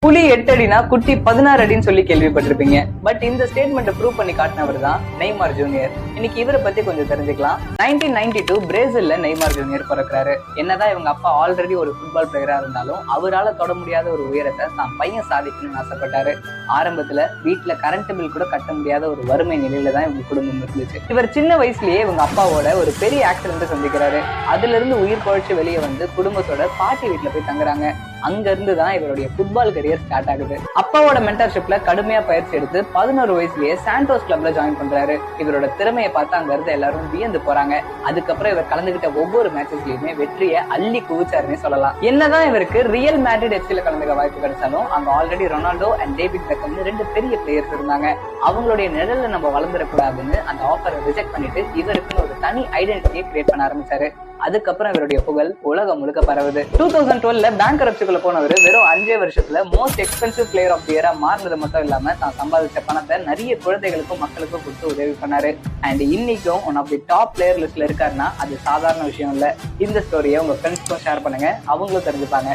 புலி 8 அடினா குட்டி 16 அடின்னு சொல்லி கேள்விப்பட்டிருப்பீங்க. பட் இந்த ஸ்டேட்மெண்ட் ப்ரூவ் பண்ணி காட்டினவர் தான் நெய்மார் ஜூனியர். இன்னைக்கு இவரை பத்தி கொஞ்சம் தெரிஞ்சுக்கலாம். 1992 பிரேசில்ல நெய்மார் ஜூனியர் பிறக்கிறாரு. என்னதான் இவங்க அப்பா ஆல்ரெடி ஒரு ஃபுட்பால் பிளேயரா இருந்தாலும் அவரால் தொட முடியாத ஒரு உயரத்தை தான் பையன் சாதிக்கணும்னு ஆசைப்பட்டாரு. ஆரம்பத்துல வீட்டுல கரண்ட் பில் கூட கட்ட முடியாத ஒரு வறுமை நிலையில தான் இவங்க குடும்பம் இருந்துச்சு. இவர் சின்ன வயசுலயே இவங்க அப்பாவோட ஒரு பெரிய ஆக்சிடென்ட் சந்திக்கிறாரு. அதுல இருந்து உயிர் பழிச்சு வெளியே வந்து குடும்பத்தோட பாட்டி வீட்டுல போய் தங்குறாங்க. அங்க இருந்து தான் இவருடைய ஃபுட்பால் கரியர் ஸ்டார்ட் ஆகுது. அப்பாவோட மென்டர்ஷிப்ல கடுமையா பயிற்சி எடுத்து 11 வயசுலயே சாண்டோஸ் கிளப்ல ஜாயின் பண்றாரு. இவரோட திறமையை பார்த்து அங்க இருந்து எல்லாரும் வியந்து போறாங்க. அதுக்கப்புறம் இவர் கலந்துகிட்ட ஒவ்வொரு மேட்சஸ்லயுமே வெற்றியை அள்ளி குவிச்சாருன்னு சொல்லலாம். என்னதான் இவருக்கு ரியல் மேட்ரிட் எஃப்சில கலந்துக்க வாய்ப்பு கிடைச்சாலும் அங்க ஆல்ரெடி ரொனால்டோ அண்ட் டேவிட் பெக்கம்னு 2 பெரிய பிளேயர்ஸ் இருந்தாங்க. அவங்களுடைய நிழல்ல நம்ம வளர்ந்துடக்கூடாதுன்னு அந்த ஆஃபரை ரிஜெக்ட் பண்ணிட்டு இவருக்குன்னு ஒரு தனி ஐடென்டிட்டியை கிரியேட் பண்ண ஆரம்பிச்சாரு. அதுக்கப்புறம் இவருடைய புகழ் உலகம் முழுக்க பரவுது. 2012 பேங்க்ரப்சிக்குள்ள போனவர் வெறும் 5 வருஷத்துல most expensive player of the இயரா மாறினது மட்டும் இல்லாம தான் சம்பாதிச்ச பணத்தை நிறைய குழந்தைகளுக்கும் மக்களுக்கும் கொடுத்து உதவி பண்ணாரு. அண்ட் இன்னைக்கும் one of the top player லிஸ்ட்ல இருக்காருன்னா அது சாதாரண விஷயம் இல்ல. இந்த ஸ்டோரியை உங்க ஃப்ரெண்ட்ஸ்க்கும் ஷேர் பண்ணுங்க, அவங்களும் தெரிஞ்சுப்பாங்க.